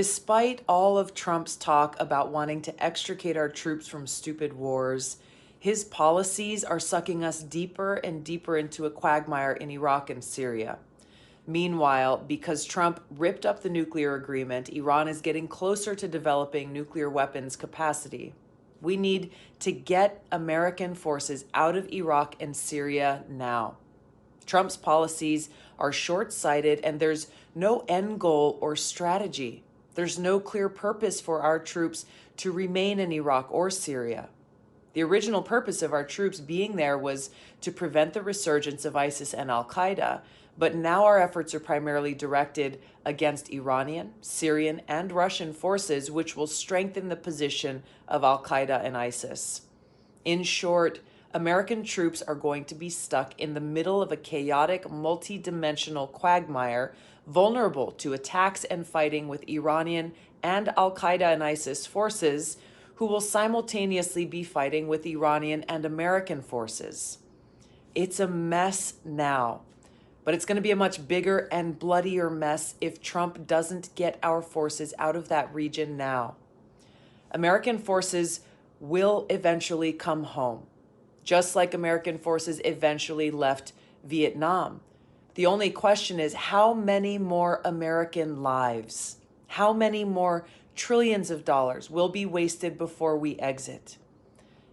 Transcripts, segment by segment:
Despite all of Trump's talk about wanting to extricate our troops from stupid wars, his policies are sucking us deeper and deeper into a quagmire in Iraq and Syria. Meanwhile, because Trump ripped up the nuclear agreement, Iran is getting closer to developing nuclear weapons capacity. We need to get American forces out of Iraq and Syria now. Trump's policies are short-sighted, and there's no end goal or strategy. There's no clear purpose for our troops to remain in Iraq or Syria. The original purpose of our troops being there was to prevent the resurgence of ISIS and al-Qaeda, but now our efforts are primarily directed against Iranian, Syrian, and Russian forces, which will strengthen the position of al-Qaeda and ISIS. In short, American troops are going to be stuck in the middle of a chaotic, multi-dimensional quagmire, vulnerable to attacks and fighting with Iranian and al-Qaeda and ISIS forces, who will simultaneously be fighting with Iranian and American forces. It's a mess now, but it's going to be a much bigger and bloodier mess if Trump doesn't get our forces out of that region now. American forces will eventually come home, just like American forces eventually left Vietnam. The only question is, how many more American lives, how many more trillions of dollars will be wasted before we exit?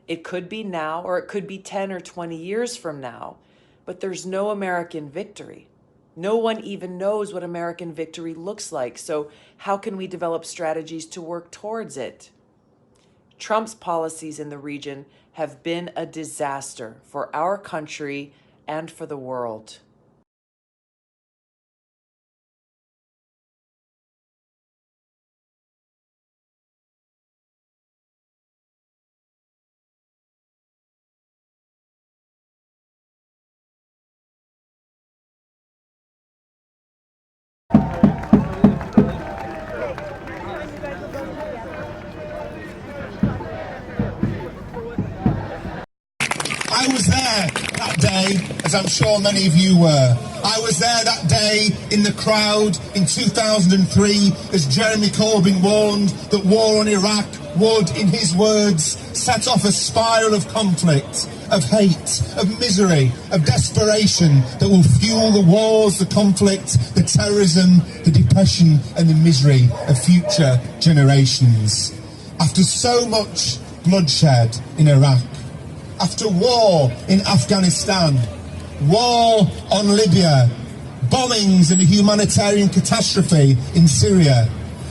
It could be now, or it could be 10 or 20 years from now, but there's no American victory. No one even knows what American victory looks like, so how can we develop strategies to work towards it? Trump's policies in the region have been a disaster for our country and for the world. I was there that day, as I'm sure many of you were. I was there that day in the crowd in 2003 as Jeremy Corbyn warned that war on Iraq would, in his words, set off a spiral of conflict, of hate, of misery, of desperation that will fuel the wars, the conflict, the terrorism, the depression and the misery of future generations. After so much bloodshed in Iraq, after war in Afghanistan, war on Libya, bombings and a humanitarian catastrophe in Syria,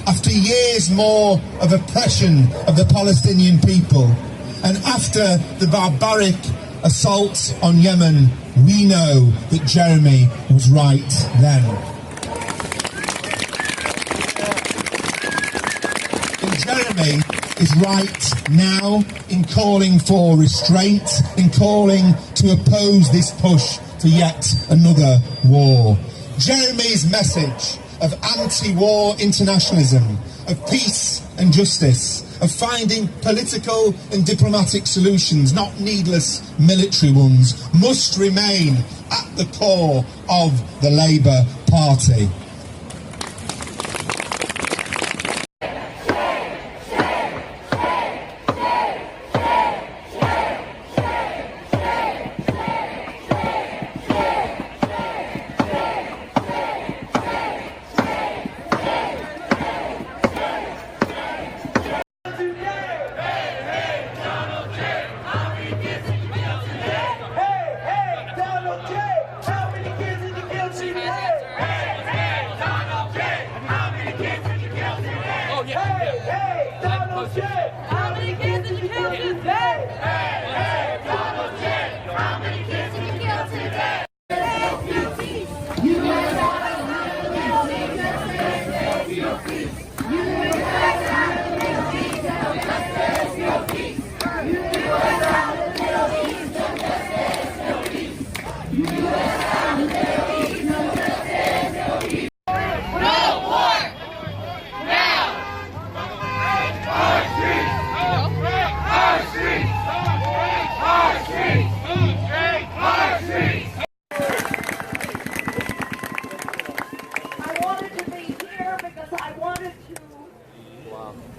after years more of oppression of the Palestinian people, and after the barbaric assault on Yemen, we know that Jeremy was right then. And Jeremy is right now in calling for restraint, in calling to oppose this push for yet another war. Jeremy's message of anti-war internationalism, of peace and justice, of finding political and diplomatic solutions, not needless military ones, must remain at the core of the Labour Party.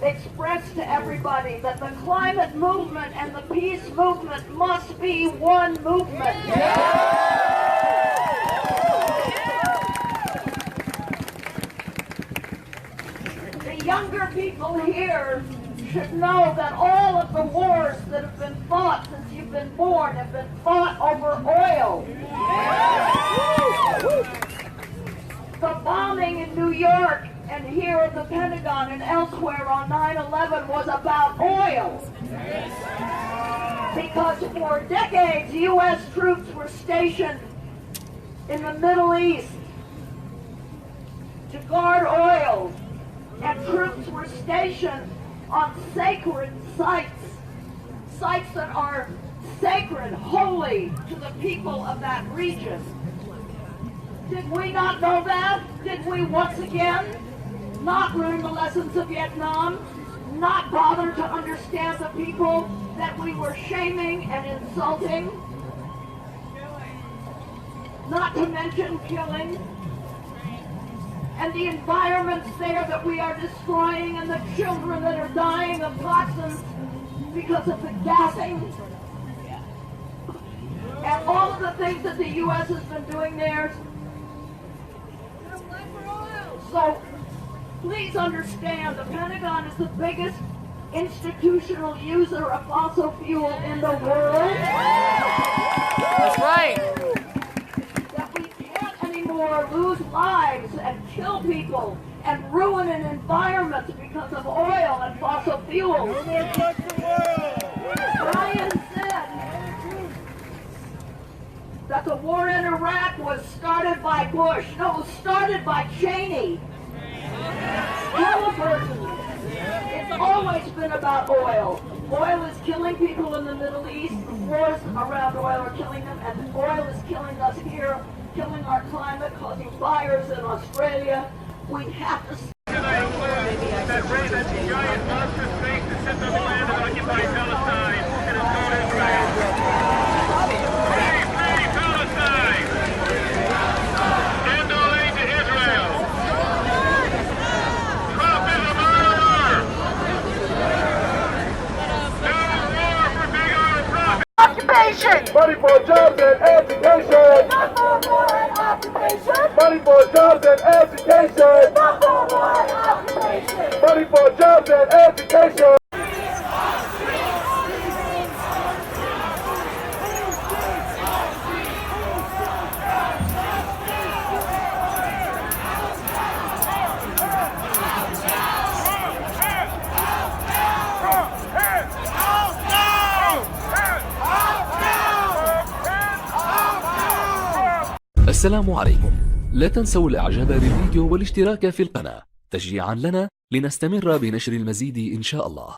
express to everybody that the climate movement and the peace movement must be one movement. The younger people here should know that all of the wars that have been fought since you've been born have been fought over oil. The bombing in New York and here at the Pentagon and elsewhere on 9/11 was about oil. Because for decades, U.S. troops were stationed in the Middle East to guard oil, and troops were stationed on sacred sites, sites that are sacred, holy to the people of that region. Did we not know that? Did we once again not learn the lessons of Vietnam? Not bother to understand the people that we were shaming and insulting? Not to mention killing? And the environments there that we are destroying, and the children that are dying of toxins because of the gassing, and all of the things that the U.S. has been doing there. So please understand, the Pentagon is the biggest institutional user of fossil fuel in the world. That's right. That we can't anymore lose lives and kill people and ruin an environment because of oil and fossil fuels. No more blood for oil! Ryan said that the war in Iraq was started by Bush. No, it was started by Cheney. Halliburton. It's always been about oil. Oil is killing people in the Middle East. The wars around oil are killing them, and oil is killing us here, killing our climate, causing fires in Australia. We have to. That raised that giant monster snake that sits on the land of occupied Palestine and is called Israel. Free, free Palestine! End all aid to Israel! Trump is a murderer! No war for big oil profit! Occupation! Money for jobs and education! Not for war and occupation! Money for jobs and education! Not for war and occupation! Money for jobs and education! السلام عليكم. لا تنسوا الاعجاب بالفيديو والاشتراك في القناة تشجيعا لنا لنستمر بنشر المزيد إن شاء الله.